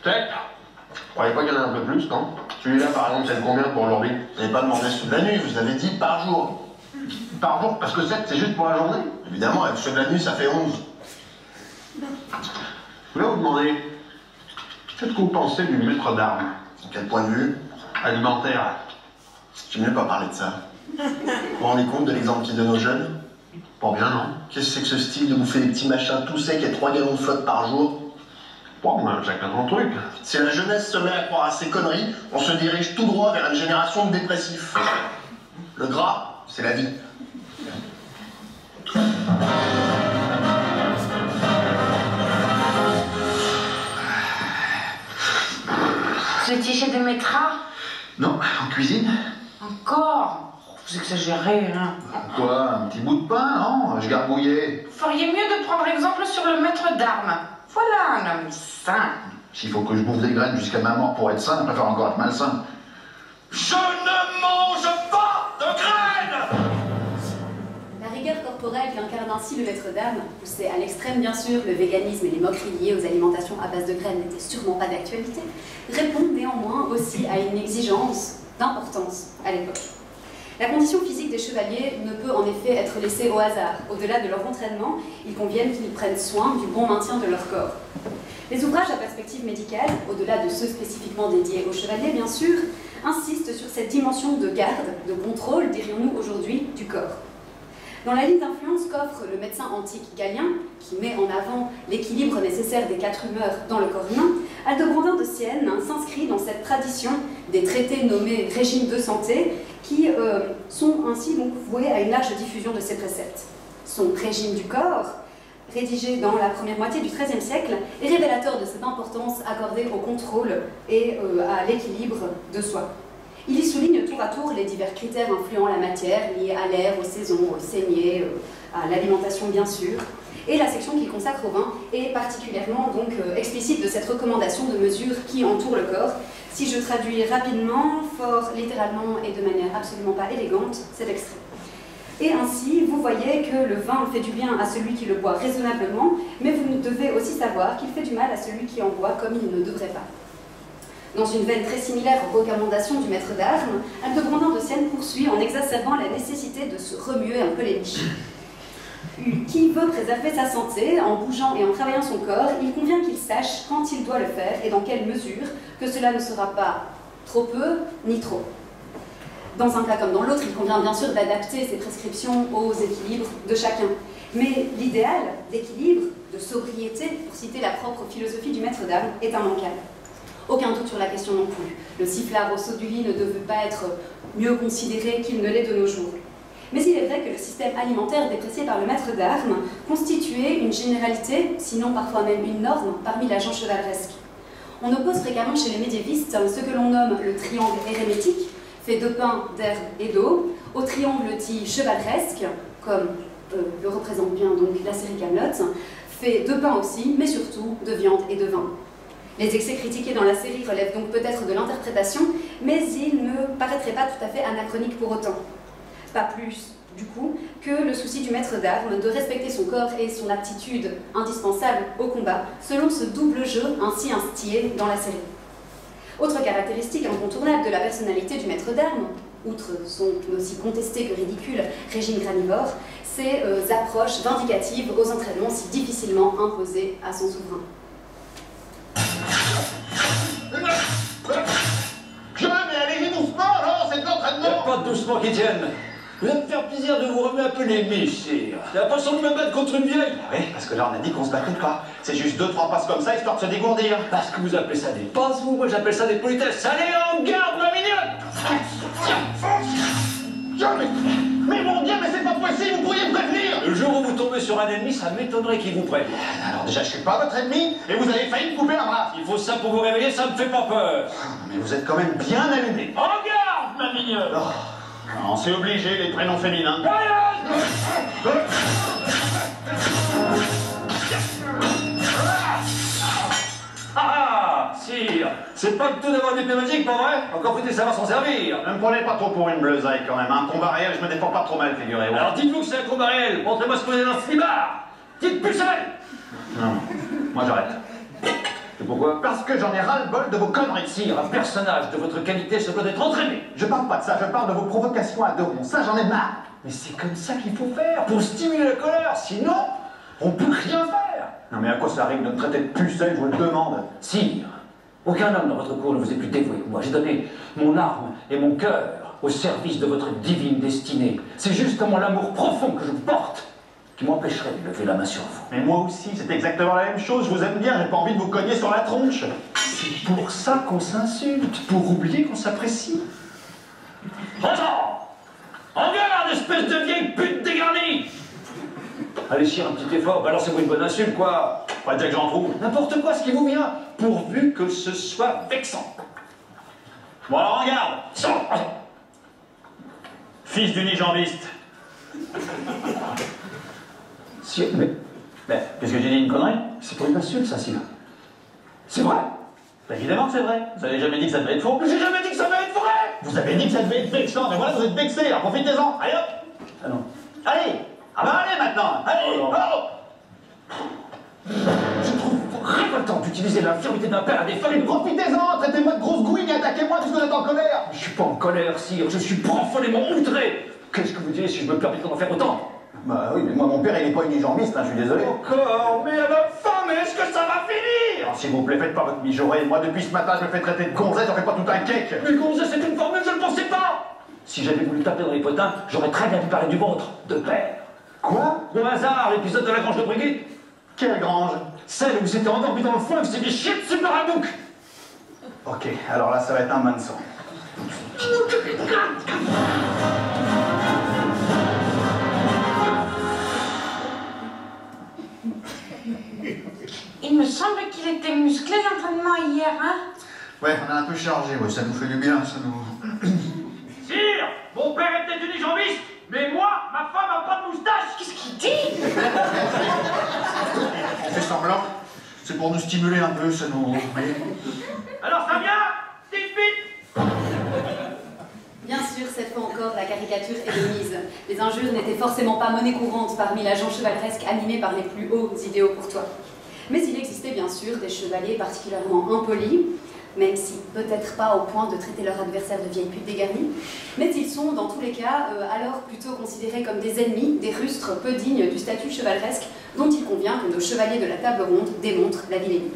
7? Vous croyez pas qu'il y en a un peu plus, non? Celui-là, par exemple, c'est combien pour aujourd'hui? Vous n'avez pas demandé ceux de la nuit, vous avez dit par jour. Par jour? Parce que 7, c'est juste pour la journée? Évidemment, avec ceux de la nuit, ça fait 11. Je voulais vous demander, qu'est-ce que vous pensez du maître d'armes? De quel point de vue? Alimentaire. J'aime mieux pas parler de ça. Vous vous rendez compte de l'exemple qu'il donne aux jeunes? Pas bien, non? Qu'est-ce que c'est que ce style de bouffer des petits machins tout secs et 3 gallons de flotte par jour? Bon, moi, chacun son truc. Si la jeunesse se met à croire à ces conneries, on se dirige tout droit vers une génération de dépressifs. Le gras, c'est la vie. Vous étiez chez Demetra? Non, en cuisine. Encore? Vous exagérez, hein. Quoi? Un petit bout de pain, non? Je gargouillais. Vous feriez mieux de prendre exemple sur le maître d'armes. Voilà un homme sain. S'il faut que je bouffe des graines jusqu'à ma mort pour être sain, je préfère encore être malsain. Je ne mange pas de graines. La rigueur corporelle qu'incarne ainsi le maître d'armes, poussé à l'extrême bien sûr, le véganisme et les moqueries liées aux alimentations à base de graines n'étaient sûrement pas d'actualité, répondent néanmoins aussi à une exigence d'importance à l'époque. La condition physique des chevaliers ne peut en effet être laissée au hasard. Au-delà de leur entraînement, il convient qu'ils prennent soin du bon maintien de leur corps. Les ouvrages à perspective médicale, au-delà de ceux spécifiquement dédiés aux chevaliers bien sûr, insistent sur cette dimension de garde, de contrôle, dirions-nous aujourd'hui, du corps. Dans la ligne d'influence qu'offre le médecin antique Galien, qui met en avant l'équilibre nécessaire des 4 humeurs dans le corps humain, Aldebrandin de Sienne s'inscrit dans cette tradition des traités nommés régimes de santé, qui sont ainsi donc voués à une large diffusion de ces préceptes. Son régime du corps, rédigé dans la première moitié du XIIIe siècle, est révélateur de cette importance accordée au contrôle et à l'équilibre de soi. Il y souligne tour à tour les divers critères influant la matière, liés à l'air, aux saisons, aux saignées, à l'alimentation bien sûr. Et la section qu'il consacre au vin est particulièrement donc explicite de cette recommandation de mesures qui entourent le corps. Si je traduis rapidement, fort littéralement et de manière absolument pas élégante, cet extrait. Et ainsi, vous voyez que le vin fait du bien à celui qui le boit raisonnablement, mais vous devez aussi savoir qu'il fait du mal à celui qui en boit comme il ne devrait pas. Dans une veine très similaire aux recommandations du maître d'armes, Aldebrandin de Sienne poursuit en exacerbant la nécessité de se remuer un peu les niches. Qui veut préserver sa santé en bougeant et en travaillant son corps, il convient qu'il sache quand il doit le faire et dans quelle mesure, que cela ne sera pas trop peu ni trop. Dans un cas comme dans l'autre, il convient bien sûr d'adapter ces prescriptions aux équilibres de chacun. Mais l'idéal d'équilibre, de sobriété, pour citer la propre philosophie du maître d'armes, est immanquable. Aucun doute sur la question non plus. Le sifflard au saut du lit ne devait pas être mieux considéré qu'il ne l'est de nos jours. Mais il est vrai que le système alimentaire déprécié par le maître d'armes constituait une généralité, sinon parfois même une norme, parmi la gent chevaleresque. On oppose fréquemment chez les médiévistes ce que l'on nomme le triangle érémétique, fait de pain, d'herbe et d'eau, au triangle dit chevaleresque, comme le représente bien donc la série Camelot, fait de pain aussi, mais surtout de viande et de vin. Les excès critiqués dans la série relèvent donc peut-être de l'interprétation, mais ils ne paraîtraient pas tout à fait anachroniques pour autant. Pas plus, du coup, que le souci du maître d'armes de respecter son corps et son aptitude indispensable au combat, selon ce double jeu ainsi instillé dans la série. Autre caractéristique incontournable de la personnalité du maître d'armes, outre son aussi contesté que ridicule régime granivore, ses approches vindicatives aux entraînements si difficilement imposés à son souverain. Je mais allez-y doucement, non, c'est de l'entraînement. Pas de doucement qui tienne. Vous allez me faire plaisir de vous remettre un peu les miches, sire. T'as l'impression de me battre contre une vieille? Oui, parce que là, on a dit qu'on se battrait pas. C'est juste 2-3 passes comme ça, histoire de se dégourdir. Parce que vous appelez ça des passes, vous? Moi, j'appelle ça des politesses. Allez, en garde, ma mignonne! Mais mon Dieu, mais c'est pas possible, vous pourriez me prévenir. Le jour où vous tombez sur un ennemi, ça m'étonnerait qu'il vous prévienne. Alors déjà, je suis pas votre ennemi, et vous avez failli me couper un bras. Il faut ça pour vous réveiller, ça me fait pas peur. Mais vous êtes quand même bien allumé. En garde, ma mignonne! Non, c'est obligé, les prénoms féminins. Ah, sire, c'est pas le tout d'avoir une épée magique, pas vrai? Encore faut-il savoir s'en servir. Ne me prenez pas trop pour une bleusaille quand même. Un combat réel, je me défends pas trop mal, figurez-vous. Alors dites-vous que c'est un combat réel. Montrez-moi ce que vous avez dans ce slibard. Dites pucelle! Non, moi j'arrête. Et pourquoi? Parce que j'en ai ras-le-bol de vos conneries. Sire, un personnage de votre qualité se doit d'être entraîné. Je parle pas de ça, je parle de vos provocations à deux ronds. Ça, j'en ai marre. Mais c'est comme ça qu'il faut faire, pour stimuler la colère. Sinon, on peut rien faire. Non mais à quoi ça arrive de me traiter de pucelle, je vous le demande? Sire, aucun homme dans votre cour ne vous est plus dévoué que moi. J'ai donné mon arme et mon cœur au service de votre divine destinée. C'est justement l'amour profond que je vous porte qui m'empêcherait de lever la main sur vous. Mais moi aussi, c'est exactement la même chose. Je vous aime bien, j'ai pas envie de vous cogner sur la tronche. C'est pour ça qu'on s'insulte, pour oublier qu'on s'apprécie. Attends! En garde, espèce de vieille pute dégarnie! Allez, sire, un petit effort, balancez-vous une bonne insulte, quoi. Pas dire que j'en trouve. N'importe quoi, ce qui vous vient, pourvu que ce soit vexant. Bon alors, regarde. Sors! Fils d'unijambiste. Sire, mais Qu'est-ce que j'ai dit, une connerie? c'est pas une insulte, ça, sire. C'est vrai. Bah, évidemment que c'est vrai. Vous avez jamais dit que ça devait être faux. J'ai jamais dit que ça devait être vrai! Vous avez dit que ça devait être vexant, mais voilà, vous êtes vexé, alors profitez-en. Allez hop. Ah non. Allez. Ah bah allez maintenant. Allez. Oh. Oh. Je trouve révoltant d'utiliser l'infirmité d'un père à des femmes. Profitez-en, traitez-moi de grosse gouine et attaquez-moi puisque vous êtes en colère. Je suis pas en colère, sire, je suis profondément outré. Qu'est-ce que vous direz si je me permettais d'en faire autant? Bah oui, mais moi mon père il est pas unijambiste, hein, je suis désolé. Encore, mais à ma femme, est-ce que ça va finir? Alors s'il vous plaît, faites pas votre mijaurée. Moi depuis ce matin, je me fais traiter de gonzesse, j'en fais pas tout un cake. Mais gonzesse, c'est une formule, je ne pensais pas. Si j'avais voulu taper dans les potins, j'aurais très bien pu parler du vôtre, de père. Quoi? Au hasard, l'épisode de la grange de Brigitte. Quelle grange? Celle où vous étiez endormi dans le fond et que vous étiez chier dessus par un bouc. Ok, alors là ça va être un bain de sang. Il me semble qu'il était musclé l'entraînement hier, hein? Ouais, on a un peu chargé, ouais, ça nous fait du bien, ça nous... Sire, mon père était unijambiste, mais moi, ma femme n'a pas de moustache. Qu'est-ce qu'il dit? On fait semblant. C'est pour nous stimuler un peu, ça nous... Vous voyez? Alors ça vient? Dites vite. Bien sûr, cette fois encore, la caricature est de mise. Les injures n'étaient forcément pas monnaie courante parmi la gent chevaleresque animée par les plus hauts idéaux courtois. Mais il existait bien sûr des chevaliers particulièrement impolis, même si peut-être pas au point de traiter leur adversaire de vieilles putes dégarnies, mais ils sont dans tous les cas alors plutôt considérés comme des ennemis, des rustres peu dignes du statut chevaleresque dont il convient que nos chevaliers de la table ronde démontrent la vilainie.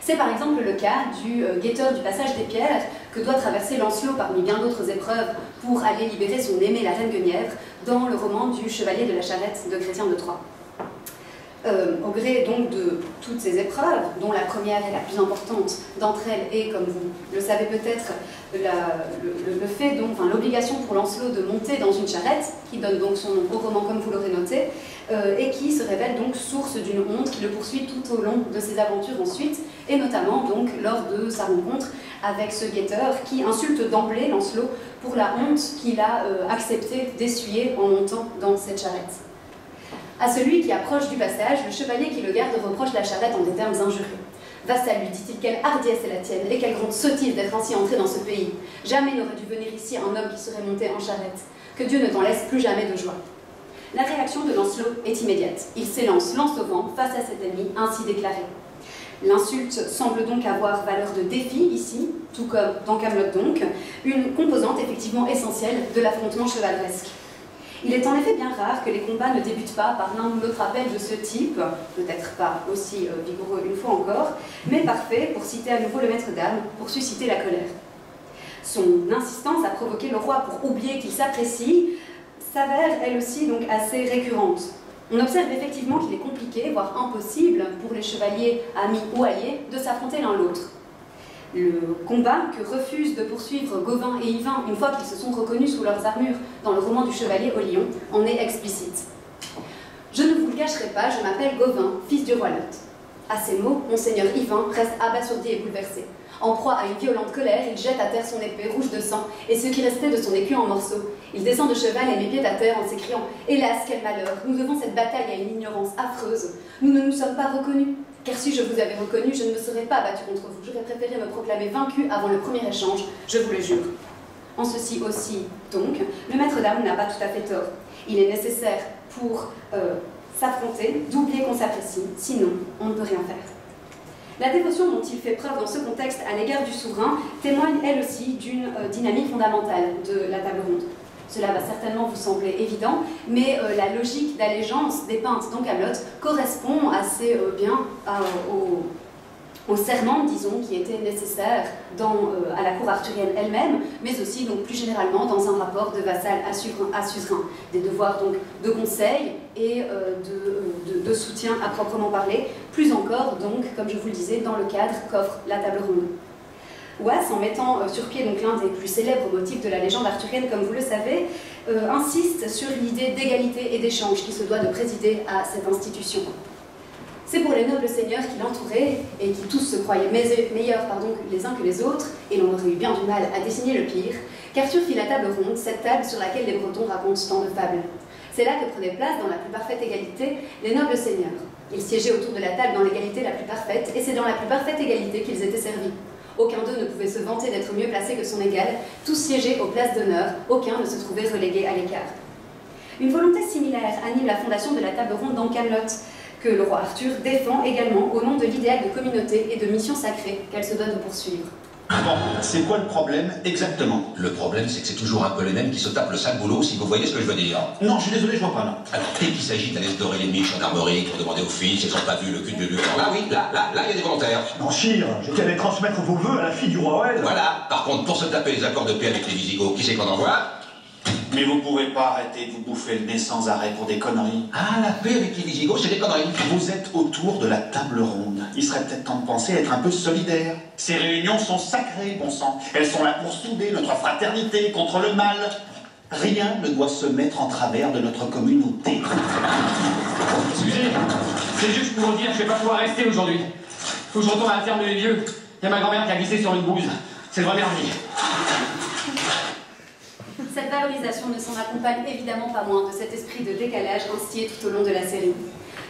C'est par exemple le cas du guetteur du passage des pierres que doit traverser Lancelot parmi bien d'autres épreuves pour aller libérer son aimée la reine Guenièvre dans le roman du Chevalier de la Charrette de Chrétien de Troyes. Au gré donc de toutes ces épreuves, dont la première et la plus importante d'entre elles est, comme vous le savez peut-être, le fait donc, l'obligation pour Lancelot de monter dans une charrette, qui donne donc son nom au roman comme vous l'aurez noté, et qui se révèle donc source d'une honte qui le poursuit tout au long de ses aventures ensuite, et notamment donc lors de sa rencontre avec ce guetteur qui insulte d'emblée Lancelot pour la honte qu'il a accepté d'essuyer en montant dans cette charrette. À celui qui approche du passage, le chevalier qui le garde reproche la charrette en des termes injurieux. Vassal, lui dit-il, quelle hardiesse est la tienne, et quelle grande sottise d'être ainsi entré dans ce pays. Jamais n'aurait dû venir ici un homme qui serait monté en charrette. Que Dieu ne t'en laisse plus jamais de joie. La réaction de Lancelot est immédiate. Il s'élance, lance au vent, face à cet ennemi, ainsi déclaré. L'insulte semble donc avoir valeur de défi ici, tout comme dans Camelot donc, une composante effectivement essentielle de l'affrontement chevaleresque. Il est en effet bien rare que les combats ne débutent pas par l'un ou l'autre appel de ce type, peut-être pas aussi vigoureux une fois encore, mais parfait pour citer à nouveau le maître d'armes, pour susciter la colère. Son insistance à provoquer le roi pour oublier qu'il s'apprécie s'avère elle aussi donc assez récurrente. On observe effectivement qu'il est compliqué, voire impossible, pour les chevaliers, amis ou alliés, de s'affronter l'un l'autre. Le combat que refusent de poursuivre Gauvin et Yvain une fois qu'ils se sont reconnus sous leurs armures dans le roman du Chevalier au Lion en est explicite. Je ne vous le cacherai pas, je m'appelle Gauvin, fils du roi Lot. À ces mots, Monseigneur Yvain reste abasourdi et bouleversé. En proie à une violente colère, il jette à terre son épée rouge de sang et ce qui restait de son écu en morceaux. Il descend de cheval et met pied à terre en s'écriant « Hélas, quel malheur! Nous devons cette bataille à une ignorance affreuse. Nous ne nous sommes pas reconnus. Car si je vous avais reconnu, je ne me serais pas battu contre vous. J'aurais préféré me proclamer vaincu avant le premier échange, je vous le jure. » En ceci aussi, donc, le maître d'armes n'a pas tout à fait tort. Il est nécessaire pour s'affronter, d'oublier qu'on s'apprécie, sinon on ne peut rien faire. La dévotion dont il fait preuve dans ce contexte à l'égard du souverain témoigne elle aussi d'une dynamique fondamentale de la table ronde. Cela va certainement vous sembler évident, mais la logique d'allégeance dépeinte dans Camelot correspond assez bien au serment, disons, qui était nécessaire à la cour arthurienne elle-même, mais aussi donc, plus généralement dans un rapport de vassal à suzerain. Des devoirs donc de conseil et de soutien à proprement parler, plus encore donc, comme je vous le disais, dans le cadre qu'offre la table ronde. Wass, en mettant sur pied donc l'un des plus célèbres motifs de la légende arthurienne, comme vous le savez, insiste sur l'idée d'égalité et d'échange qui se doit de présider à cette institution. C'est pour les nobles seigneurs qui l'entouraient et qui tous se croyaient meilleurs les uns que les autres, et l'on aurait eu bien du mal à dessiner le pire, qu'Arthur fit la table ronde, cette table sur laquelle les Bretons racontent tant de fables. C'est là que prenaient place, dans la plus parfaite égalité, les nobles seigneurs. Ils siégeaient autour de la table dans l'égalité la plus parfaite, et c'est dans la plus parfaite égalité qu'ils étaient servis. Aucun d'eux ne pouvait se vanter d'être mieux placé que son égal, tous siégeaient aux places d'honneur, aucun ne se trouvait relégué à l'écart. Une volonté similaire anime la fondation de la table ronde dans Camelot, que le roi Arthur défend également au nom de l'idéal de communauté et de mission sacrée qu'elle se doit de poursuivre. Bon, c'est quoi le problème exactement? Le problème, c'est que c'est toujours un peu les mêmes qui se tapent le sale boulot, si vous voyez ce que je veux dire. Non, je suis désolé, je vois pas, non. Alors, dès qu'il s'agit d'aller se dorer les miches en armorie pour demander aux filles si elles n'ont pas vu le cul de Luc, là oui, là, il y a des volontaires. Non, Chir, j'ai qu'à aller transmettre vos vœux à la fille du roi Oed. Voilà, par contre, pour se taper les accords de paix avec les Visigoths, qui c'est qu'on envoie? Mais vous pouvez pas arrêter de vous bouffer le nez sans arrêt pour des conneries. Ah, la paix avec les Visigoths, c'est des conneries. Vous êtes autour de la table ronde. Il serait peut-être temps de penser à être un peu solidaire. Ces réunions sont sacrées, bon sang. Elles sont là pour souder notre fraternité contre le mal. Rien ne doit se mettre en travers de notre communauté. Excusez, c'est juste pour vous dire que je vais pas pouvoir rester aujourd'hui. Faut que je retourne à la ferme de les vieux. Il y a ma grand-mère qui a glissé sur une bouse. C'est le vrai merdier. Cette valorisation ne s'en accompagne évidemment pas moins de cet esprit de décalage instillé tout au long de la série.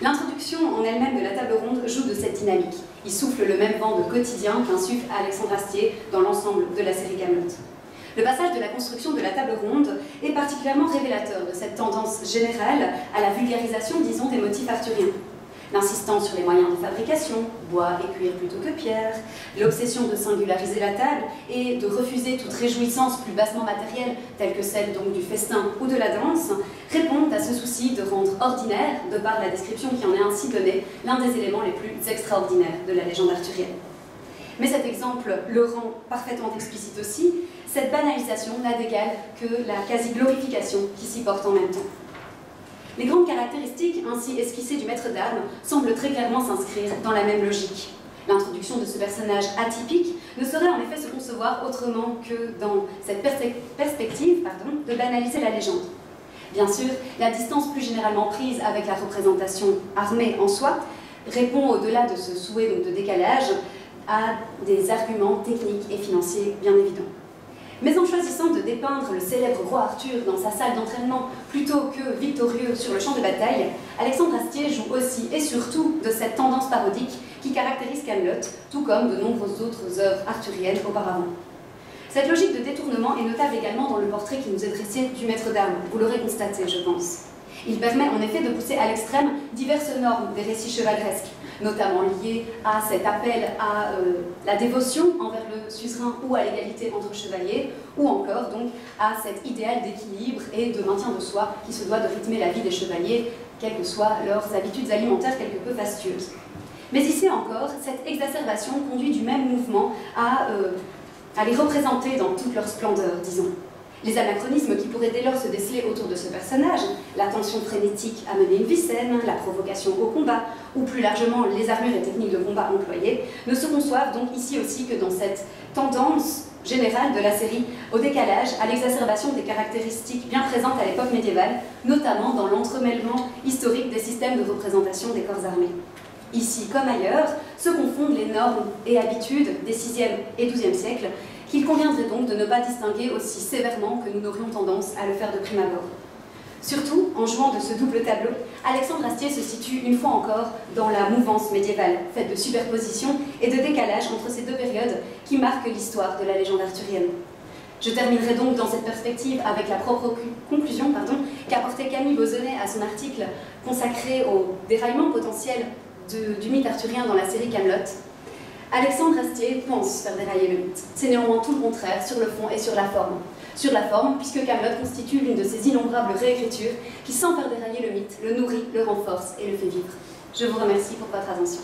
L'introduction en elle-même de la table ronde joue de cette dynamique. Il souffle le même vent de quotidien qu'insuffle Alexandre Astier dans l'ensemble de la série Camelot. Le passage de la construction de la table ronde est particulièrement révélateur de cette tendance générale à la vulgarisation, disons, des motifs arthuriens. L'insistance sur les moyens de fabrication, bois et cuir plutôt que pierre, l'obsession de singulariser la table et de refuser toute réjouissance plus bassement matérielle, telle que celle donc du festin ou de la danse, répondent à ce souci de rendre ordinaire, de par la description qui en est ainsi donnée, l'un des éléments les plus extraordinaires de la légende arthurienne. Mais cet exemple le rend parfaitement explicite aussi, cette banalisation n'a d'égal que la quasi-glorification qui s'y porte en même temps. Les grandes caractéristiques ainsi esquissées du maître d'armes semblent très clairement s'inscrire dans la même logique. L'introduction de ce personnage atypique ne saurait en effet se concevoir autrement que dans cette perspective de banaliser la légende. Bien sûr, la distance plus généralement prise avec la représentation armée en soi répond au-delà de ce souhait donc, de décalage à des arguments techniques et financiers bien évidents. Mais en choisissant de dépeindre le célèbre roi Arthur dans sa salle d'entraînement plutôt que victorieux sur le champ de bataille, Alexandre Astier joue aussi et surtout de cette tendance parodique qui caractérise Camelot, tout comme de nombreuses autres œuvres arthuriennes auparavant. Cette logique de détournement est notable également dans le portrait qui nous est dressé du maître d'armes, vous l'aurez constaté, je pense. Il permet en effet de pousser à l'extrême diverses normes des récits chevaleresques, notamment liées à cet appel à la dévotion envers le suzerain ou à l'égalité entre chevaliers, ou encore donc à cet idéal d'équilibre et de maintien de soi qui se doit de rythmer la vie des chevaliers, quelles que soient leurs habitudes alimentaires quelque peu fastueuses. Mais ici encore, cette exacerbation conduit du même mouvement à les représenter dans toute leur splendeur, disons. Les anachronismes qui pourraient dès lors se déceler autour de ce personnage, la tension frénétique à mener une vie saine, la provocation au combat, ou plus largement les armures et techniques de combat employées, ne se conçoivent donc ici aussi que dans cette tendance générale de la série au décalage, à l'exacerbation des caractéristiques bien présentes à l'époque médiévale, notamment dans l'entremêlement historique des systèmes de représentation des corps armés. Ici comme ailleurs, se confondent les normes et habitudes des 6e et 12e siècles, qu'il conviendrait donc de ne pas distinguer aussi sévèrement que nous n'aurions tendance à le faire de prime abord. Surtout, en jouant de ce double tableau, Alexandre Astier se situe une fois encore dans la mouvance médiévale, faite de superposition et de décalage entre ces deux périodes qui marquent l'histoire de la légende arthurienne. Je terminerai donc dans cette perspective avec la propre conclusion qu'apportait Camille Bauzonnet à son article consacré au déraillement potentiel du mythe arthurien dans la série Camelot. Alexandre Astier pense faire dérailler le mythe. C'est néanmoins tout le contraire sur le fond et sur la forme. Sur la forme, puisque Camelot constitue l'une de ces innombrables réécritures qui, sans faire dérailler le mythe, le nourrit, le renforce et le fait vivre. Je vous remercie pour votre attention.